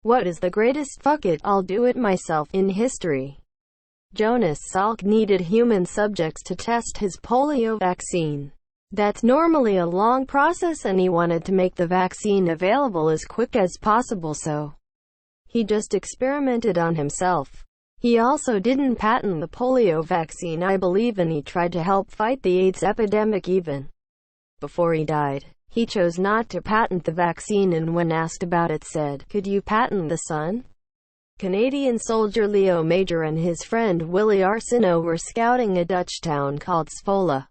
What is the greatest fuck it, I'll do it myself in history? Jonas Salk needed human subjects to test his polio vaccine. That's normally a long process, and he wanted to make the vaccine available as quick as possible, so he just experimented on himself. He also didn't patent the polio vaccine, I believe, and he tried to help fight the AIDS epidemic even before he died. He chose not to patent the vaccine, and when asked about it said, "Could you patent the sun?" Canadian soldier Leo Major and his friend Willie Arsenault were scouting a Dutch town called Zwolle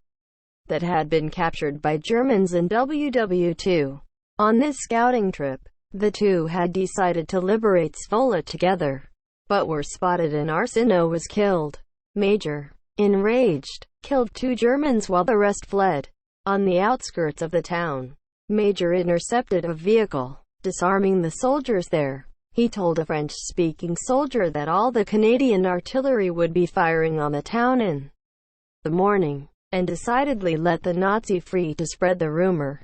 that had been captured by Germans in WW2. On this scouting trip, the two had decided to liberate Zwolle together, but were spotted and Arsenault was killed. Major, enraged, killed 2 Germans while the rest fled. On the outskirts of the town, Major intercepted a vehicle, disarming the soldiers there. He told a French-speaking soldier that all the Canadian artillery would be firing on the town in the morning, and decidedly let the Nazi free to spread the rumor,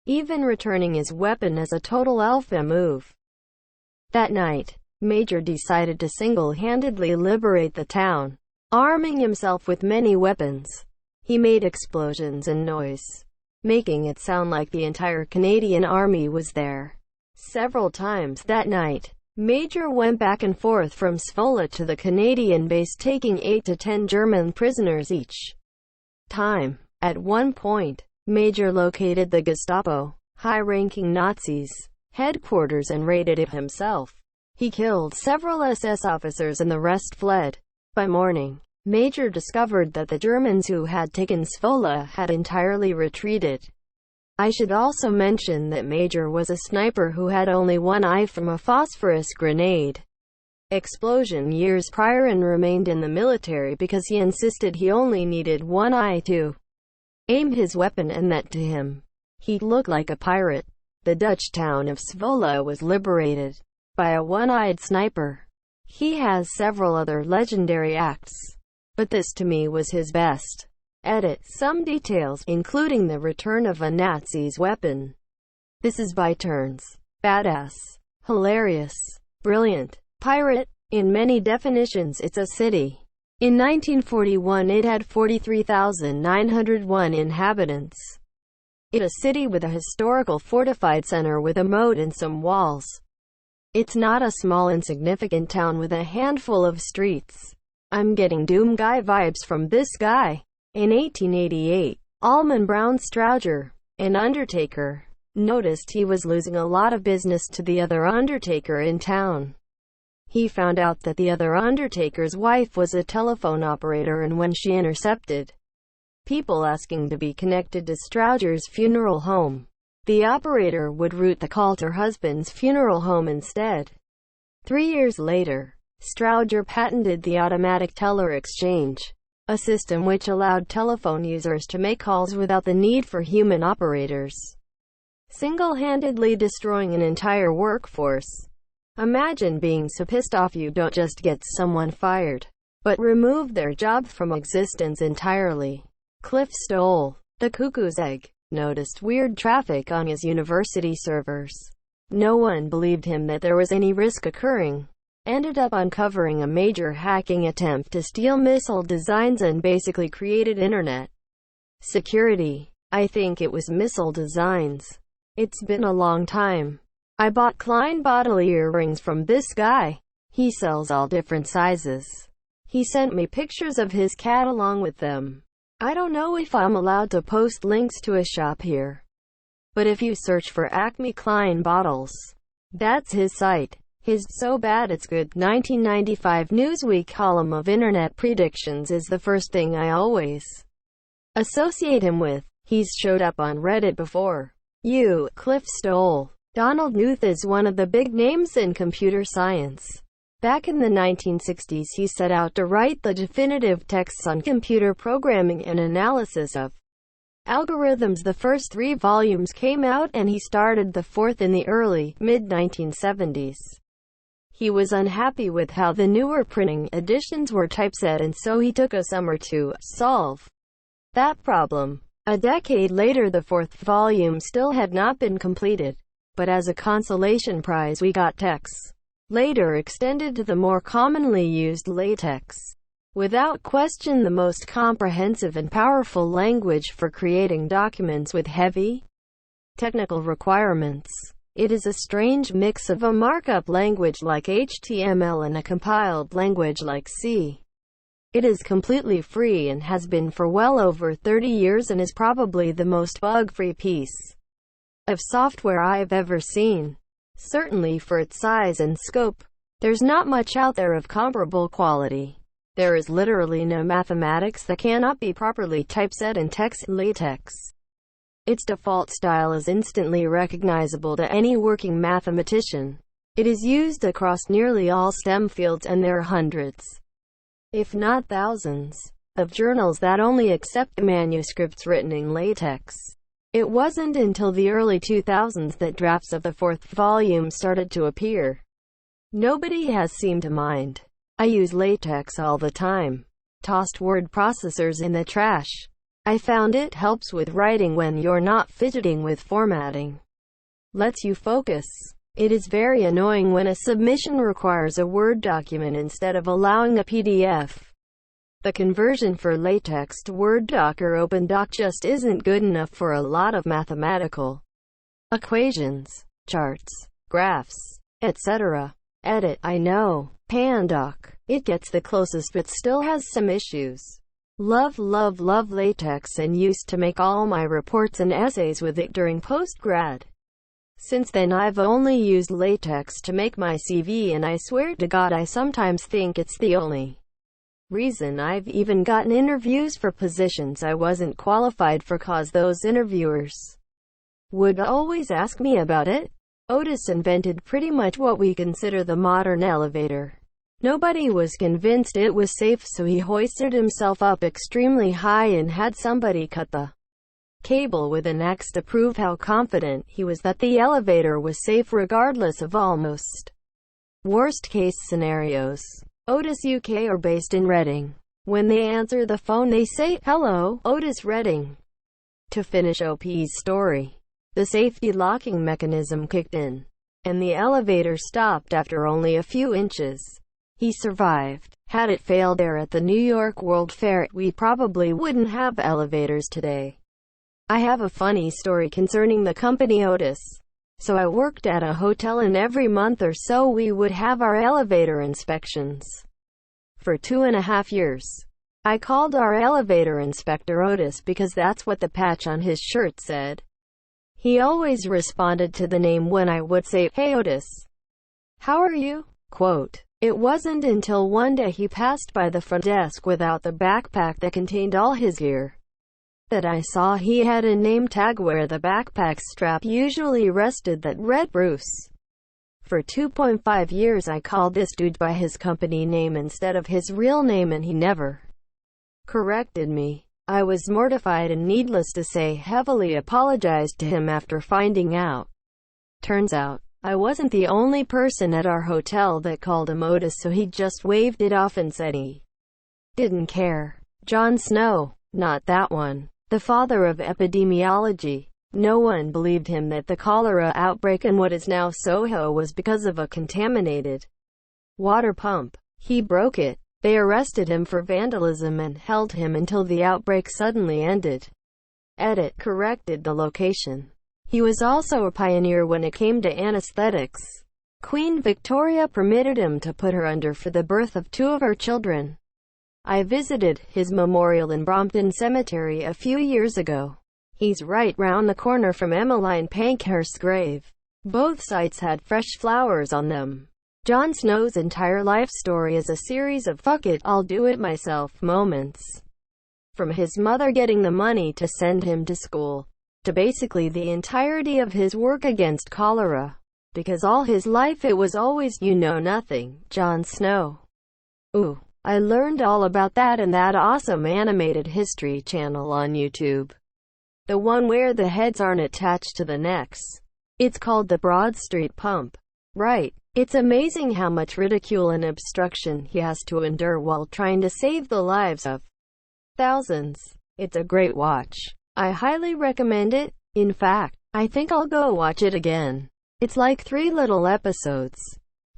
even returning his weapon as a total alpha move. That night, Major decided to single-handedly liberate the town, arming himself with many weapons. He made explosions and noise, making it sound like the entire Canadian army was there. Several times that night, Major went back and forth from Zwolle to the Canadian base, taking 8 to 10 German prisoners each time. At one point, Major located the Gestapo, high-ranking Nazis' headquarters, and raided it himself. He killed several SS officers and the rest fled. By morning, Major discovered that the Germans who had taken Zwolle had entirely retreated. I should also mention that Major was a sniper who had only one eye from a phosphorus grenade explosion years prior, and remained in the military because he insisted he only needed one eye to aim his weapon, and that to him, he looked like a pirate. The Dutch town of Zwolle was liberated by a one-eyed sniper. He has several other legendary acts, but this to me was his best. Edit. Some details, including the return of a Nazi's weapon. This is by turns badass, hilarious, brilliant, pirate. In many definitions, it's a city. In 1941 it had 43,901 inhabitants. It's a city with a historical fortified center with a moat and some walls. It's not a small insignificant town with a handful of streets. I'm getting Doom Guy vibes from this guy. In 1888, Alman Brown Strowger, an undertaker, noticed he was losing a lot of business to the other undertaker in town. He found out that the other undertaker's wife was a telephone operator, and when she intercepted people asking to be connected to Strowger's funeral home, the operator would route the call to her husband's funeral home instead. 3 years later, Strowger patented the automatic teller exchange, a system which allowed telephone users to make calls without the need for human operators, single-handedly destroying an entire workforce. Imagine being so pissed off you don't just get someone fired, but remove their job from existence entirely. Cliff Stoll, the cuckoo's egg, noticed weird traffic on his university servers. No one believed him that there was any risk occurring. Ended up uncovering a major hacking attempt to steal missile designs and basically created internet security. I think it was missile designs. It's been a long time. I bought Klein bottle earrings from this guy. He sells all different sizes. He sent me pictures of his cat along with them. I don't know if I'm allowed to post links to a shop here, but if you search for Acme Klein bottles, that's his site. His So Bad It's Good 1995 Newsweek column of internet predictions is the first thing I always associate him with. He's showed up on Reddit before. Cliff Stoll. Donald Knuth is one of the big names in computer science. Back in the 1960s he set out to write the definitive texts on computer programming and analysis of algorithms. The first 3 volumes came out, and he started the 4th in the mid-1970s. He was unhappy with how the newer printing editions were typeset, and so he took a summer to solve that problem. A decade later the 4th volume still had not been completed, but as a consolation prize we got Tex later extended to the more commonly used latex. Without question the most comprehensive and powerful language for creating documents with heavy technical requirements. It is a strange mix of a markup language like HTML and a compiled language like C. It is completely free and has been for well over 30 years and is probably the most bug-free piece of software I've ever seen. Certainly for its size and scope. There's not much out there of comparable quality. There is literally no mathematics that cannot be properly typeset in text in latex. Its default style is instantly recognizable to any working mathematician. It is used across nearly all STEM fields and there are hundreds, if not thousands, of journals that only accept manuscripts written in latex. It wasn't until the early 2000s that drafts of the fourth volume started to appear. Nobody has seemed to mind. I use latex all the time. Tossed word processors in the trash. I found it helps with writing when you're not fidgeting with formatting. Lets you focus. It is very annoying when a submission requires a Word document instead of allowing a PDF. The conversion for latex to Word doc or OpenDoc just isn't good enough for a lot of mathematical equations, charts, graphs, etc. Edit, I know. Pandoc. It gets the closest but still has some issues. Love latex and used to make all my reports and essays with it during post-grad. Since then I've only used latex to make my CV and I swear to God I sometimes think it's the only reason I've even gotten interviews for positions I wasn't qualified for cause those interviewers would always ask me about it. Otis invented pretty much what we consider the modern elevator. Nobody was convinced it was safe so he hoisted himself up extremely high and had somebody cut the cable with an axe to prove how confident he was that the elevator was safe regardless of almost worst-case scenarios. Otis UK are based in Reading. When they answer the phone they say, "Hello, Otis Reading." To finish OP's story, the safety locking mechanism kicked in, and the elevator stopped after only a few inches. He survived. Had it failed there at the New York World Fair, we probably wouldn't have elevators today. I have a funny story concerning the company Otis. So I worked at a hotel and every month or so we would have our elevator inspections. For 2.5 years. I called our elevator inspector Otis because that's what the patch on his shirt said. He always responded to the name when I would say, "Hey Otis, how are you?" Quote, it wasn't until one day he passed by the front desk without the backpack that contained all his gear that I saw he had a name tag where the backpack strap usually rested that read Bruce. For 2.5 years I called this dude by his company name instead of his real name and he never corrected me. I was mortified and needless to say heavily apologized to him after finding out. Turns out, I wasn't the only person at our hotel that called him Otis so he just waved it off and said he didn't care. John Snow, not that one. The father of epidemiology. No one believed him that the cholera outbreak in what is now Soho was because of a contaminated water pump. He broke it. They arrested him for vandalism and held him until the outbreak suddenly ended. Edit corrected the location. He was also a pioneer when it came to anesthetics. Queen Victoria permitted him to put her under for the birth of 2 of her children. I visited his memorial in Brompton Cemetery a few years ago. He's right round the corner from Emmeline Pankhurst's grave. Both sites had fresh flowers on them. Jon Snow's entire life story is a series of "fuck it, I'll do it myself" moments. From his mother getting the money to send him to school, to basically the entirety of his work against cholera. Because all his life it was always, "You know nothing, Jon Snow." Ooh, I learned all about that in that awesome animated history channel on YouTube. The one where the heads aren't attached to the necks. It's called the Broad Street Pump. Right. It's amazing how much ridicule and obstruction he has to endure while trying to save the lives of thousands. It's a great watch. I highly recommend it. In fact, I think I'll go watch it again. It's like 3 little episodes.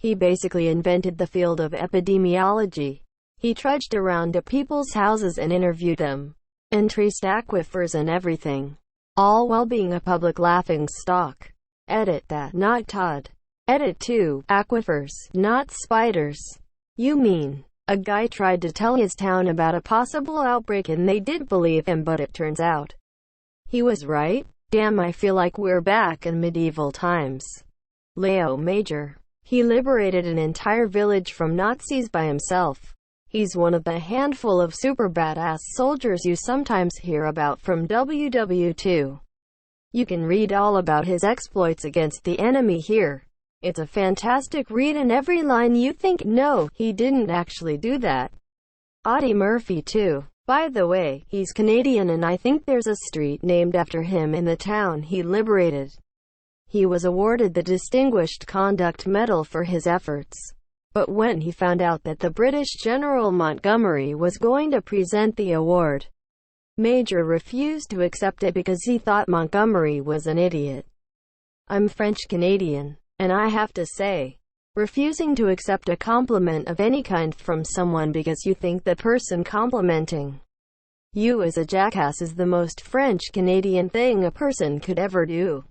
He basically invented the field of epidemiology. He trudged around to people's houses and interviewed them, and traced aquifers and everything, all while being a public laughingstock. Edit that, not Todd. Edit 2. Aquifers, not spiders. You mean, a guy tried to tell his town about a possible outbreak and they did believe him, but it turns out he was right? Damn, I feel like we're back in medieval times. Leo Major. He liberated an entire village from Nazis by himself. He's one of the handful of super badass soldiers you sometimes hear about from WW2. You can read all about his exploits against the enemy here. It's a fantastic read, and every line you think, no, he didn't actually do that. Audie Murphy too. By the way, he's Canadian and I think there's a street named after him in the town he liberated. He was awarded the Distinguished Conduct Medal for his efforts. But when he found out that the British General Montgomery was going to present the award, Major refused to accept it because he thought Montgomery was an idiot. I'm French-Canadian, and I have to say, refusing to accept a compliment of any kind from someone because you think the person complimenting you is a jackass is the most French-Canadian thing a person could ever do.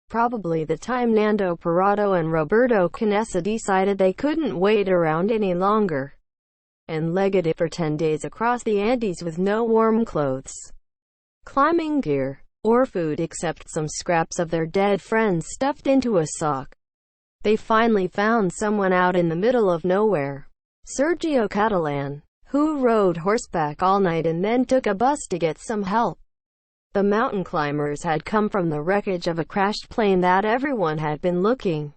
Probably the time Nando Parrado and Roberto Canessa decided they couldn't wait around any longer and legged it for 10 days across the Andes with no warm clothes, climbing gear, or food except some scraps of their dead friends stuffed into a sock. They finally found someone out in the middle of nowhere, Sergio Catalan, who rode horseback all night and then took a bus to get some help. The mountain climbers had come from the wreckage of a crashed plane that everyone had been looking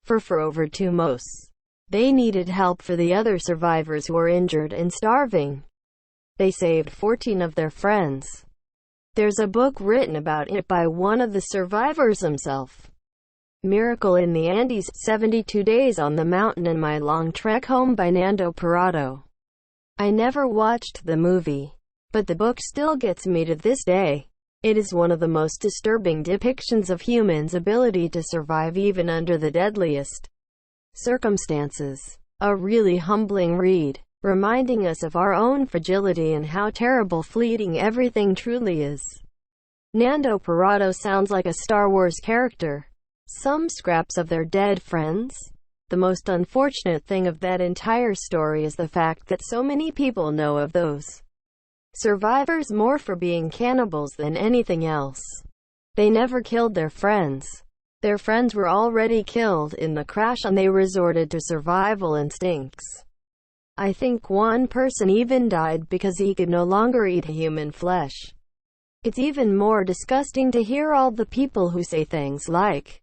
for over 2 months. They needed help for the other survivors who were injured and starving. They saved 14 of their friends. There's a book written about it by one of the survivors himself. Miracle in the Andes, 72 Days on the Mountain and My Long Trek Home by Nando Parrado. I never watched the movie, but the book still gets me to this day. It is one of the most disturbing depictions of humans' ability to survive even under the deadliest circumstances. A really humbling read, reminding us of our own fragility and how terrible fleeting everything truly is. Nando Parrado sounds like a Star Wars character. Some scraps of their dead friends? The most unfortunate thing of that entire story is the fact that so many people know of those survivors more for being cannibals than anything else. They never killed their friends. Their friends were already killed in the crash and they resorted to survival instincts. I think one person even died because he could no longer eat human flesh. It's even more disgusting to hear all the people who say things like,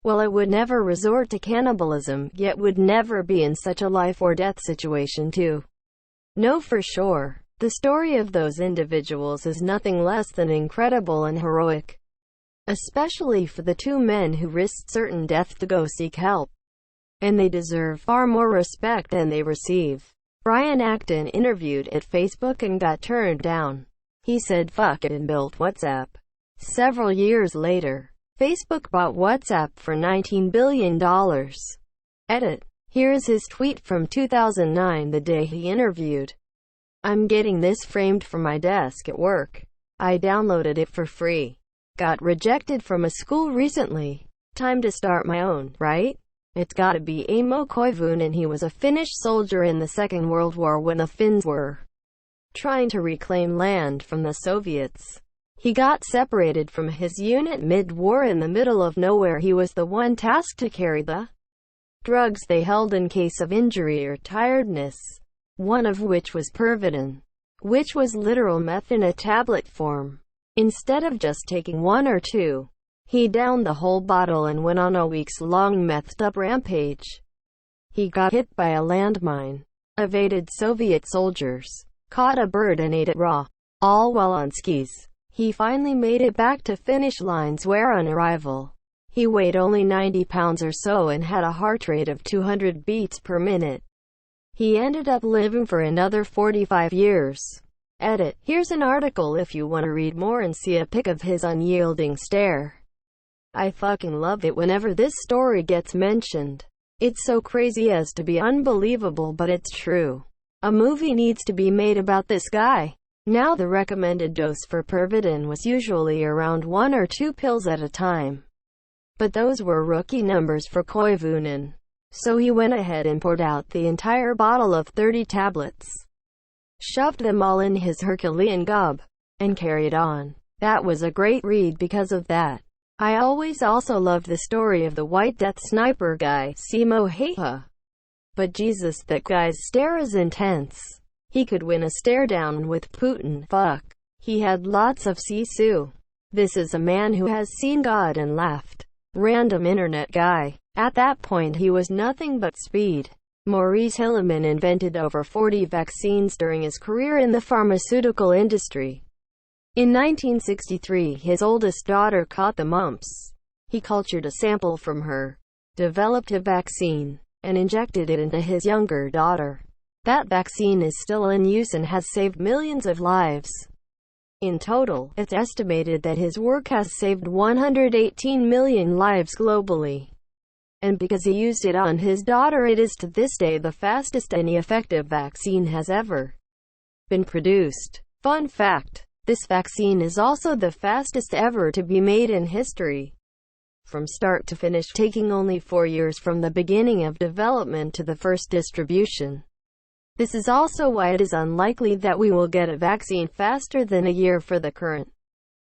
well, I would never resort to cannibalism, yet would never be in such a life or death situation to know for sure. The story of those individuals is nothing less than incredible and heroic, especially for the 2 men who risked certain death to go seek help. And they deserve far more respect than they receive. Brian Acton interviewed at Facebook and got turned down. He said fuck it and built WhatsApp. Several years later, Facebook bought WhatsApp for $19 billion. Edit. Here's his tweet from 2009, the day he interviewed. I'm getting this framed for my desk at work. I downloaded it for free. Got rejected from a school recently. Time to start my own, right? It's gotta be Amo Koivunen. He was a Finnish soldier in the Second World War when the Finns were trying to reclaim land from the Soviets. He got separated from his unit mid-war in the middle of nowhere. He was the one tasked to carry the drugs they held in case of injury or tiredness, one of which was Pervitin, which was literal meth in a tablet form. Instead of just taking 1 or 2, he downed the whole bottle and went on a weeks-long methed-up rampage. He got hit by a landmine, evaded Soviet soldiers, caught a bird and ate it raw, all while on skis. He finally made it back to finish lines where on arrival, he weighed only 90 pounds or so and had a heart rate of 200 beats per minute. He ended up living for another 45 years. Edit. Here's an article if you want to read more and see a pic of his unyielding stare. I fucking love it whenever this story gets mentioned. It's so crazy as to be unbelievable, but it's true. A movie needs to be made about this guy. Now the recommended dose for Pervitin was usually around 1 or 2 pills at a time. But those were rookie numbers for Koivunen. So he went ahead and poured out the entire bottle of 30 tablets, shoved them all in his Herculean gob, and carried on. That was a great read because of that. I always also loved the story of the White Death sniper guy, Simo Häyhä. But Jesus, that guy's stare is intense. He could win a stare down with Putin. Fuck. He had lots of sisu. This is a man who has seen God and laughed. Random internet guy. At that point he was nothing but speed. Maurice Hilleman invented over 40 vaccines during his career in the pharmaceutical industry. In 1963, his oldest daughter caught the mumps. He cultured a sample from her, developed a vaccine, and injected it into his younger daughter. That vaccine is still in use and has saved millions of lives. In total, it's estimated that his work has saved 118 million lives globally. And because he used it on his daughter, it is to this day the fastest any effective vaccine has ever been produced. Fun fact: this vaccine is also the fastest ever to be made in history. From start to finish, taking only 4 years from the beginning of development to the first distribution. This is also why it is unlikely that we will get a vaccine faster than a year for the current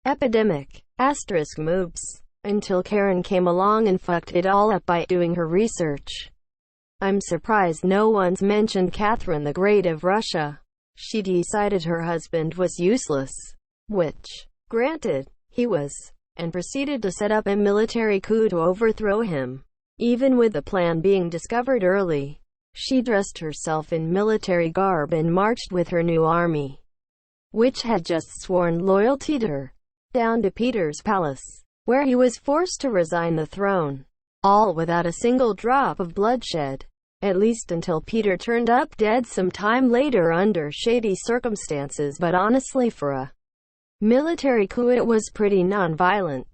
epidemic. Asterisk moves. Until Karen came along and fucked it all up by doing her research. I'm surprised no one's mentioned Catherine the Great of Russia. She decided her husband was useless, which, granted, he was, and proceeded to set up a military coup to overthrow him. Even with the plan being discovered early, she dressed herself in military garb and marched with her new army, which had just sworn loyalty to her, down to Peter's palace, where he was forced to resign the throne, all without a single drop of bloodshed, at least until Peter turned up dead some time later under shady circumstances. But honestly, for a military coup it was pretty non-violent.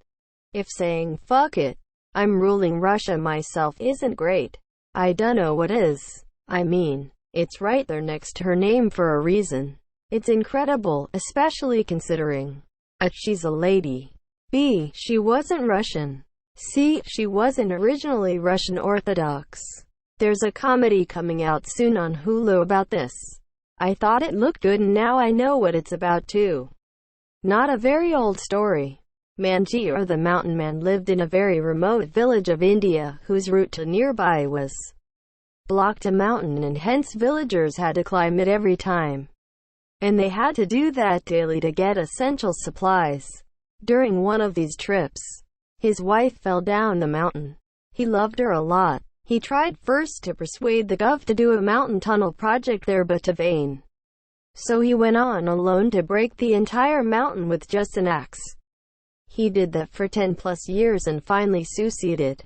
If saying, "Fuck it, I'm ruling Russia myself," isn't great, I dunno what is. I mean, it's right there next to her name for a reason. It's incredible, especially considering A. She's a lady. B. She wasn't Russian. C. She wasn't originally Russian Orthodox. There's a comedy coming out soon on Hulu about this. I thought it looked good and now I know what it's about too. Not a very old story. Manji, or the mountain man, lived in a very remote village of India whose route to nearby was blocked a mountain, and hence villagers had to climb it every time. And they had to do that daily to get essential supplies. During one of these trips, his wife fell down the mountain. He loved her a lot. He tried first to persuade the gov to do a mountain tunnel project there, but to vain. So he went on alone to break the entire mountain with just an axe. He did that for 10+ years and finally suicided.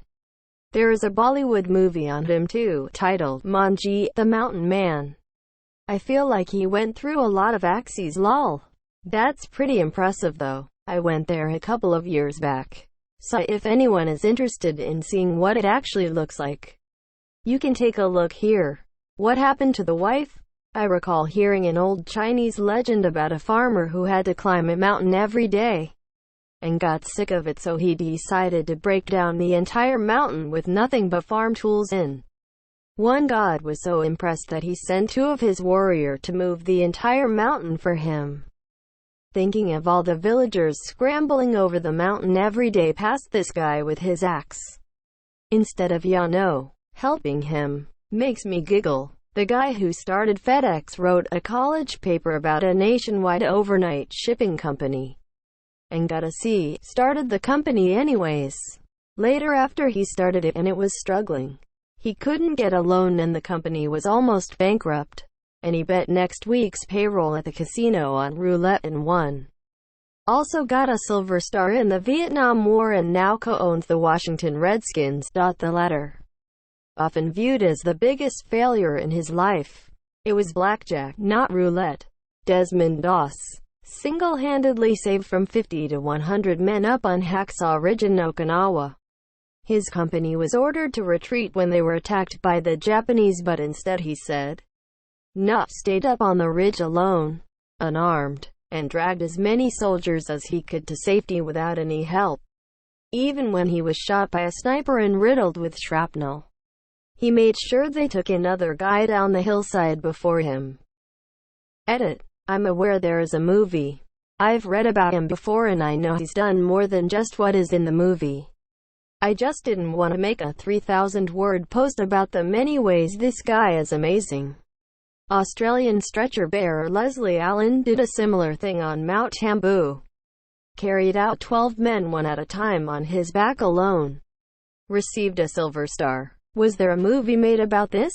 There is a Bollywood movie on him too, titled Manji, the Mountain Man. I feel like he went through a lot of axes, lol. That's pretty impressive though. I went there a couple of years back. So if anyone is interested in seeing what it actually looks like, you can take a look here. What happened to the wife? I recall hearing an old Chinese legend about a farmer who had to climb a mountain every day and got sick of it, so he decided to break down the entire mountain with nothing but farm tools in. One god was so impressed that he sent 2 of his warriors to move the entire mountain for him. Thinking of all the villagers scrambling over the mountain every day past this guy with his axe, instead of helping him, makes me giggle. The guy who started FedEx wrote a college paper about a nationwide overnight shipping company, and got a C. Started the company anyways. Later, after he started it and it was struggling, he couldn't get a loan and the company was almost bankrupt. And he bet next week's payroll at the casino on roulette and won. Also got a silver star in the Vietnam War and now co-owns the Washington Redskins. The latter, often viewed as the biggest failure in his life. It was blackjack, not roulette. Desmond Doss single-handedly saved from 50 to 100 men up on Hacksaw Ridge in Okinawa. His company was ordered to retreat when they were attacked by the Japanese, but instead he said, "No," stayed up on the ridge alone, unarmed, and dragged as many soldiers as he could to safety without any help. Even when he was shot by a sniper and riddled with shrapnel, he made sure they took another guy down the hillside before him. Edit. I'm aware there is a movie. I've read about him before and I know he's done more than just what is in the movie. I just didn't want to make a 3,000-word post about the many ways this guy is amazing. Australian stretcher bearer Leslie Allen did a similar thing on Mount Tambu. Carried out 12 men one at a time on his back alone. Received a Silver Star. Was there a movie made about this?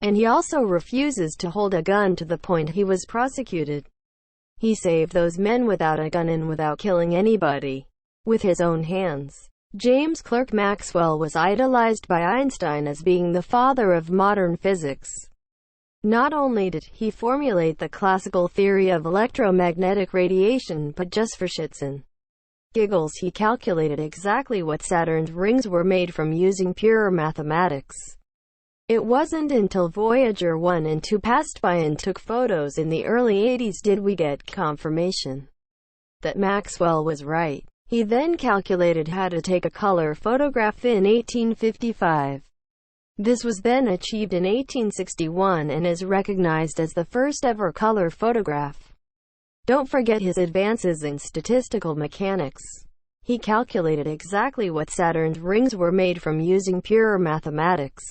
And he also refuses to hold a gun to the point he was prosecuted. He saved those men without a gun and without killing anybody. With his own hands. James Clerk Maxwell was idolized by Einstein as being the father of modern physics. Not only did he formulate the classical theory of electromagnetic radiation, but just for shits and giggles he calculated exactly what Saturn's rings were made from using pure mathematics. It wasn't until Voyager 1 and 2 passed by and took photos in the early 80s did we get confirmation that Maxwell was right. He then calculated how to take a color photograph in 1855. This was then achieved in 1861 and is recognized as the first ever color photograph. Don't forget his advances in statistical mechanics. He calculated exactly what Saturn's rings were made from using pure mathematics.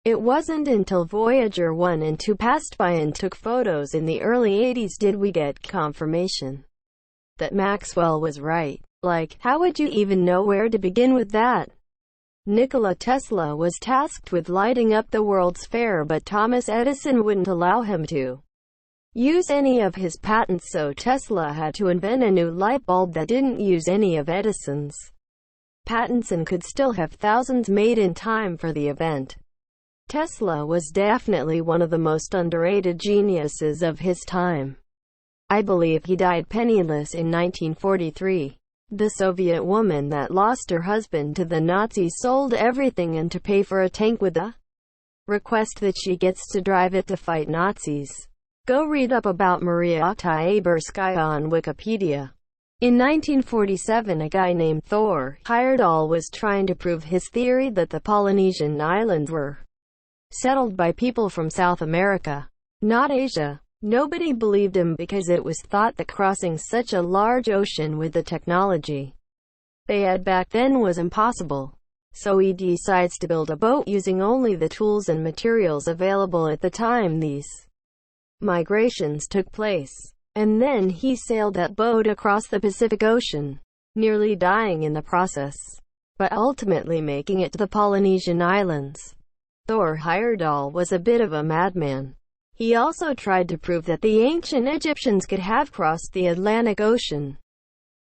It wasn't until Voyager 1 and 2 passed by and took photos in the early 80s did we get confirmation that Maxwell was right. Like, how would you even know where to begin with that? Nikola Tesla was tasked with lighting up the World's Fair, but Thomas Edison wouldn't allow him to use any of his patents, so Tesla had to invent a new light bulb that didn't use any of Edison's patents and could still have thousands made in time for the event. Tesla was definitely one of the most underrated geniuses of his time. I believe he died penniless in 1943. The Soviet woman that lost her husband to the Nazis sold everything and to pay for a tank with a request that she gets to drive it to fight Nazis. Go read up about Maria Oktyabrskaya on Wikipedia. In 1947, a guy named Thor Heyerdahl was trying to prove his theory that the Polynesian islands were settled by people from South America, not Asia. Nobody believed him because it was thought that crossing such a large ocean with the technology they had back then was impossible. So he decides to build a boat using only the tools and materials available at the time these migrations took place. And then he sailed that boat across the Pacific Ocean, nearly dying in the process, but ultimately making it to the Polynesian islands. Thor Heyerdahl was a bit of a madman. He also tried to prove that the ancient Egyptians could have crossed the Atlantic Ocean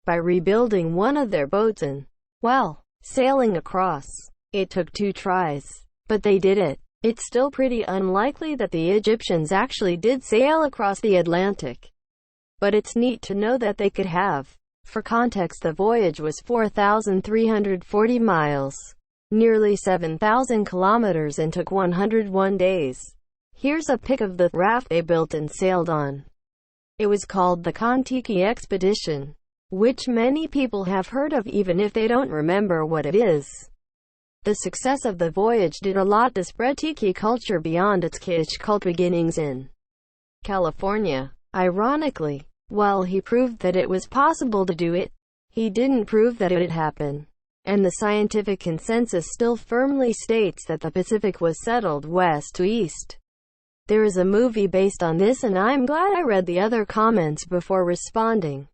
by rebuilding one of their boats and, well, sailing across. It took 2 tries, but they did it. It's still pretty unlikely that the Egyptians actually did sail across the Atlantic, but it's neat to know that they could have. For context, the voyage was 4,340 miles, nearly 7,000 kilometers, and took 101 days. Here's a pic of the raft they built and sailed on. It was called the Kon-Tiki Expedition, which many people have heard of even if they don't remember what it is. The success of the voyage did a lot to spread tiki culture beyond its kitsch cult beginnings in California. Ironically, while he proved that it was possible to do it, he didn't prove that it would happen. And the scientific consensus still firmly states that the Pacific was settled west to east. There is a movie based on this and I'm glad I read the other comments before responding.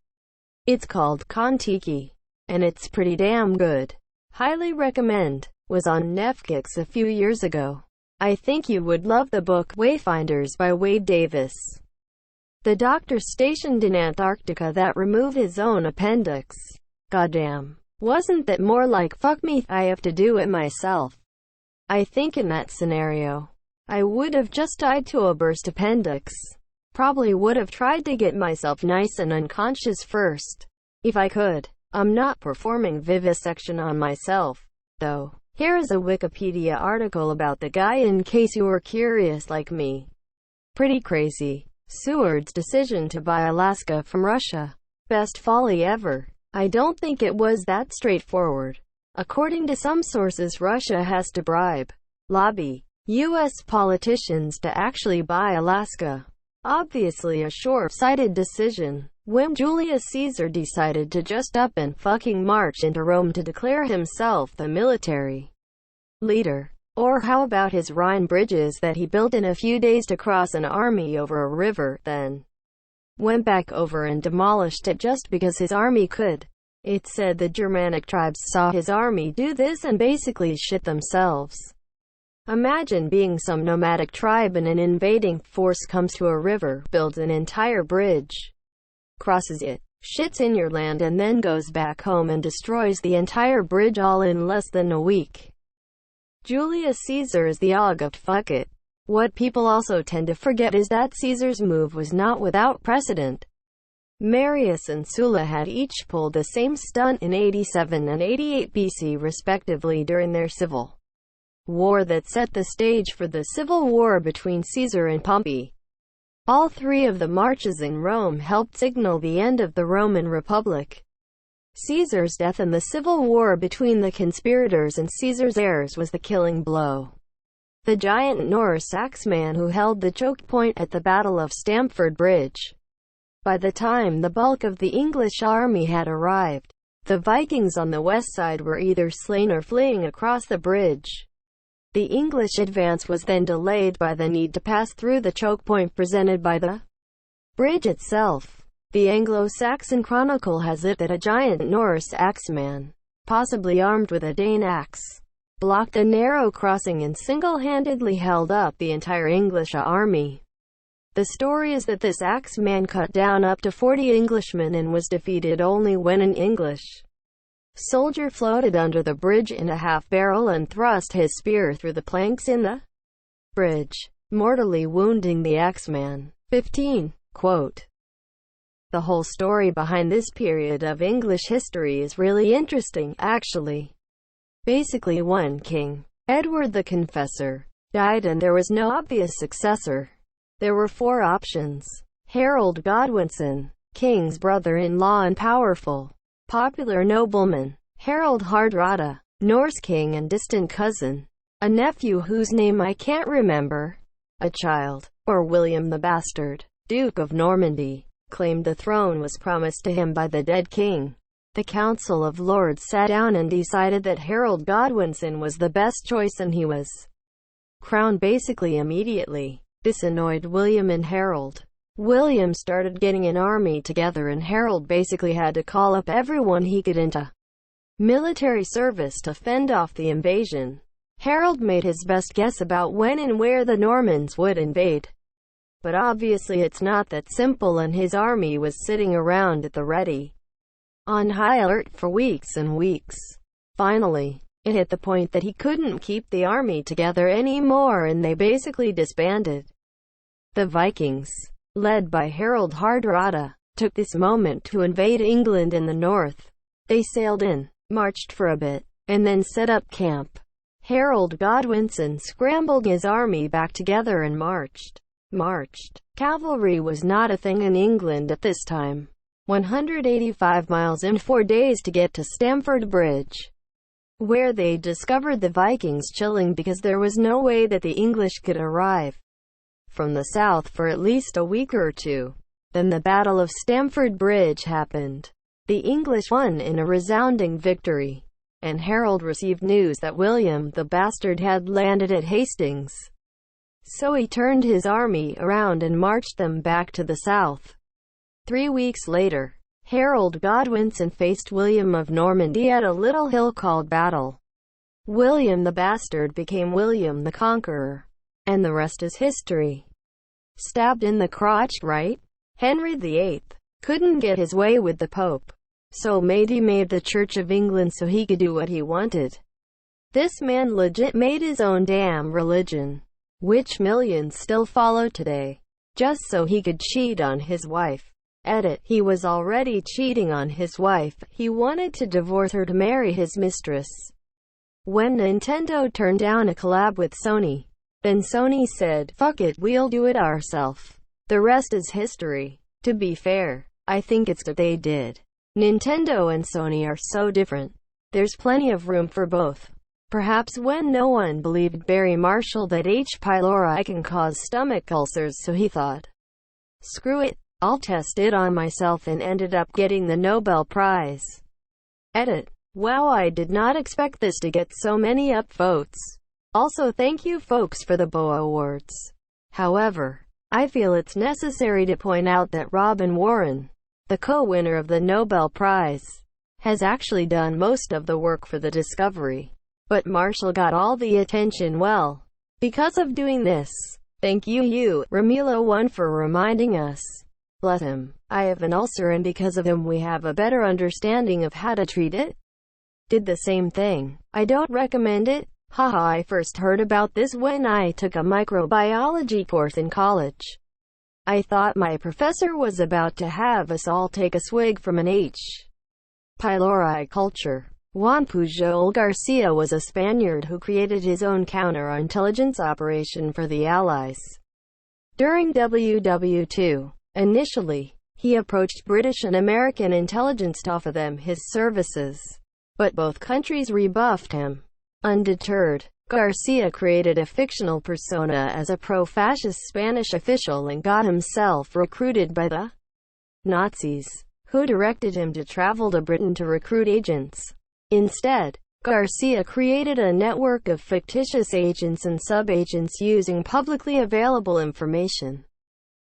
It's called Kon-Tiki, and it's pretty damn good. Highly recommend. Was on Netflix a few years ago. I think you would love the book Wayfinders by Wade Davis. The doctor stationed in Antarctica that removed his own appendix. Goddamn. Wasn't that more like fuck me, I have to do it myself? I think in that scenario, I would have just died to a burst appendix. Probably would have tried to get myself nice and unconscious first. If I could. I'm not performing vivisection on myself. though. Here is a Wikipedia article about the guy in case you were curious like me. Pretty crazy. Seward's decision to buy Alaska from Russia. Best folly ever. I don't think it was that straightforward. According to some sources, Russia has to bribe, lobby, U.S. politicians to actually buy Alaska. Obviously a short-sighted decision. When Julius Caesar decided to just up and fucking march into Rome to declare himself the military leader. Or how about his Rhine bridges that he built in a few days to cross an army over a river, then went back over and demolished it just because his army could. It's said the Germanic tribes saw his army do this and basically shit themselves. Imagine being some nomadic tribe and an invading force comes to a river, builds an entire bridge, crosses it, shits in your land and then goes back home and destroys the entire bridge all in less than a week. Julius Caesar is the August fuck it. What people also tend to forget is that Caesar's move was not without precedent. Marius and Sulla had each pulled the same stunt in 87 and 88 BC respectively during their civil war that set the stage for the civil war between Caesar and Pompey. All three of the marches in Rome helped signal the end of the Roman Republic. Caesar's death and the civil war between the conspirators and Caesar's heirs was the killing blow. The giant Norse axeman who held the choke point at the Battle of Stamford Bridge. By the time the bulk of the English army had arrived, the Vikings on the west side were either slain or fleeing across the bridge. The English advance was then delayed by the need to pass through the choke point presented by the bridge itself. The Anglo-Saxon Chronicle has it that a giant Norse axeman, possibly armed with a Dane axe, blocked a narrow crossing and single-handedly held up the entire English army. The story is that this axeman cut down up to 40 Englishmen and was defeated only when an English soldier floated under the bridge in a half-barrel and thrust his spear through the planks in the bridge, mortally wounding the axeman. 15. Quote, "The whole story behind this period of English history is really interesting, actually. Basically one king, Edward the Confessor, died and there was no obvious successor. There were four options. Harold Godwinson, king's brother-in-law and powerful, popular nobleman. Harold Hardrada, Norse king and distant cousin. A nephew whose name I can't remember. A child, or William the Bastard, Duke of Normandy, claimed the throne was promised to him by the dead king. The Council of Lords sat down and decided that Harold Godwinson was the best choice and he was crowned basically immediately. This annoyed William and Harold. William started getting an army together and Harold basically had to call up everyone he could into military service to fend off the invasion. Harold made his best guess about when and where the Normans would invade. But obviously it's not that simple and his army was sitting around at the ready, on high alert for weeks and weeks. Finally, it hit the point that he couldn't keep the army together anymore and they basically disbanded. The Vikings, led by Harold Hardrada, took this moment to invade England in the north. They sailed in, marched for a bit, and then set up camp. Harold Godwinson scrambled his army back together and marched. Cavalry was not a thing in England at this time. 185 miles in 4 days to get to Stamford Bridge, where they discovered the Vikings chilling because there was no way that the English could arrive from the south for at least a week or two. Then the Battle of Stamford Bridge happened. The English won in a resounding victory, and Harold received news that William the Bastard had landed at Hastings. So he turned his army around and marched them back to the south. 3 weeks later, Harold Godwinson faced William of Normandy at a little hill called Battle. William the Bastard became William the Conqueror, and the rest is history. Stabbed in the crotch, right? Henry VIII couldn't get his way with the Pope, so he made the Church of England so he could do what he wanted. This man legit made his own damn religion, which millions still follow today, just so he could cheat on his wife. Edit. He was already cheating on his wife. He wanted to divorce her to marry his mistress. when Nintendo turned down a collab with Sony. Then Sony said, "Fuck it, we'll do it ourselves." The rest is history. To be fair, I think it's what they did. Nintendo and Sony are so different. There's plenty of room for both. Perhaps when no one believed Barry Marshall that H. pylori can cause stomach ulcers, so he thought, screw it, I'll test it on myself, and ended up getting the Nobel Prize. Edit. Wow, I did not expect this to get so many upvotes. Also, thank you folks for the BOA Awards. However, I feel it's necessary to point out that Robin Warren, the co-winner of the Nobel Prize, has actually done most of the work for the discovery. But Marshall got all the attention, well, because of doing this. Thank you, Ramilo1, for reminding us. Bless him. I have an ulcer, and because of him we have a better understanding of how to treat it. Did the same thing. I don't recommend it. Haha, I first heard about this when I took a microbiology course in college. I thought my professor was about to have us all take a swig from an H. pylori culture. Juan Pujol Garcia was a Spaniard who created his own counterintelligence operation for the Allies. During WW2, initially, he approached British and American intelligence to offer them his services. But both countries rebuffed him. Undeterred, Garcia created a fictional persona as a pro-fascist Spanish official and got himself recruited by the Nazis, who directed him to travel to Britain to recruit agents. Instead, Garcia created a network of fictitious agents and sub-agents using publicly available information,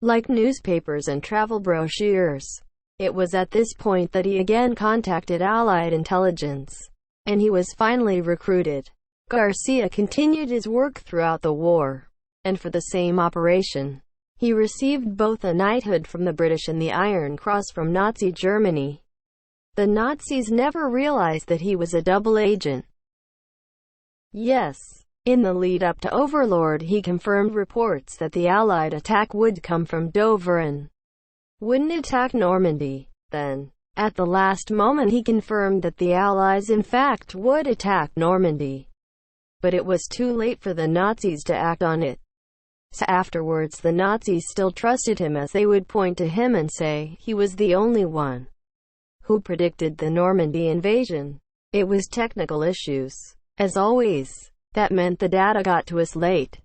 like newspapers and travel brochures. It was at this point that he again contacted Allied intelligence, and he was finally recruited. Garcia continued his work throughout the war, and for the same operation, he received both a knighthood from the British and the Iron Cross from Nazi Germany. The Nazis never realized that he was a double agent. Yes. In the lead-up to Overlord, he confirmed reports that the Allied attack would come from Dover and wouldn't attack Normandy. Then, at the last moment, he confirmed that the Allies in fact would attack Normandy. But it was too late for the Nazis to act on it. So afterwards, the Nazis still trusted him, as they would point to him and say he was the only one who predicted the Normandy invasion. It was technical issues. As always, that meant the data got to us late.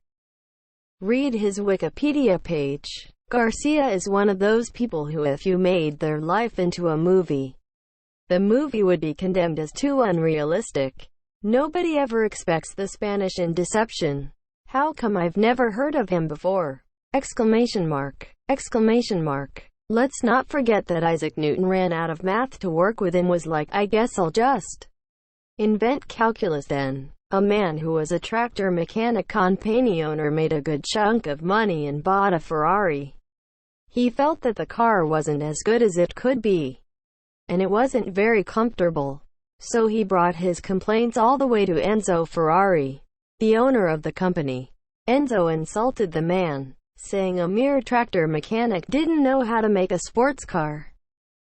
Read his Wikipedia page. Garcia is one of those people who, if you made their life into a movie, the movie would be condemned as too unrealistic. Nobody ever expects the Spanish in Deception. How come I've never heard of him before? Exclamation mark. Exclamation mark. Let's not forget that Isaac Newton ran out of math to work with and was like, I guess I'll just invent calculus then. A man who was a tractor mechanic company owner made a good chunk of money and bought a Ferrari. He felt that the car wasn't as good as it could be, and it wasn't very comfortable. So he brought his complaints all the way to Enzo Ferrari, the owner of the company. Enzo insulted the man, saying a mere tractor mechanic didn't know how to make a sports car.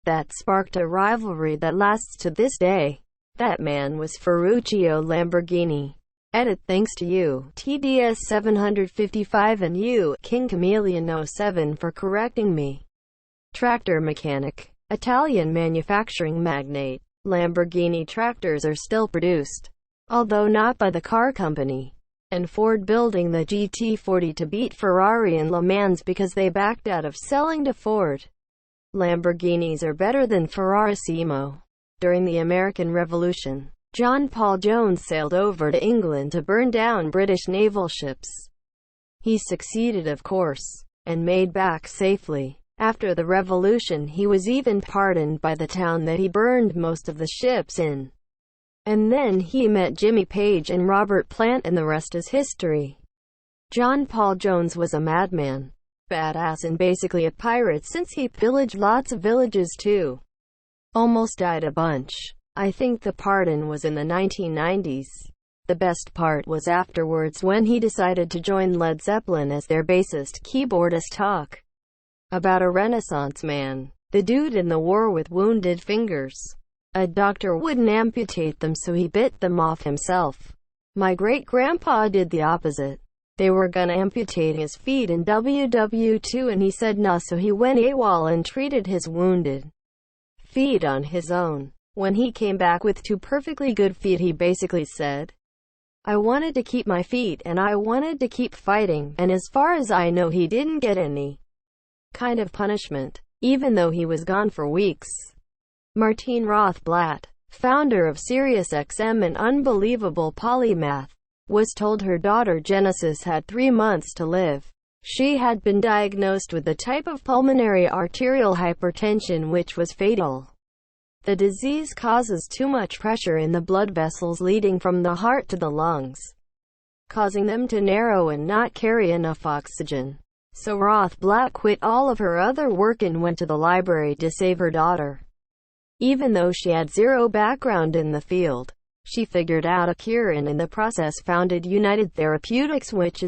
That sparked a rivalry that lasts to this day. That man was Ferruccio Lamborghini. Edit. Thanks to you, TDS 755, and you, King Chameleon 07, for correcting me. Tractor mechanic. Italian manufacturing magnate. Lamborghini tractors are still produced, although not by the car company, and Ford building the GT40 to beat Ferrari in Le Mans because they backed out of selling to Ford. Lamborghinis are better than Ferrarissimo. During the American Revolution, John Paul Jones sailed over to England to burn down British naval ships. He succeeded, of course, and made back safely. After the revolution, he was even pardoned by the town that he burned most of the ships in. And then he met Jimmy Page and Robert Plant, and the rest is history. John Paul Jones was a madman, badass, and basically a pirate, since he pillaged lots of villages too. Almost died a bunch. I think the pardon was in the 1990s. The best part was afterwards, when he decided to join Led Zeppelin as their bassist keyboardist. Talk about a Renaissance man. The dude in the war with wounded fingers. A doctor wouldn't amputate them, so he bit them off himself. My great-grandpa did the opposite. They were gonna amputate his feet in WW2 and he said nah, so he went AWOL and treated his wounded feet on his own. When he came back with 2 perfectly good feet, he basically said, I wanted to keep my feet and I wanted to keep fighting, and as far as I know he didn't get any kind of punishment, even though he was gone for weeks. Martine Rothblatt, founder of SiriusXM and unbelievable polymath, was told her daughter Genesis had 3 months to live. She had been diagnosed with a type of pulmonary arterial hypertension which was fatal. The disease causes too much pressure in the blood vessels leading from the heart to the lungs, causing them to narrow and not carry enough oxygen. So Rothblatt quit all of her other work and went to the library to save her daughter. Even though she had zero background in the field, she figured out a cure and in the process founded United Therapeutics, which is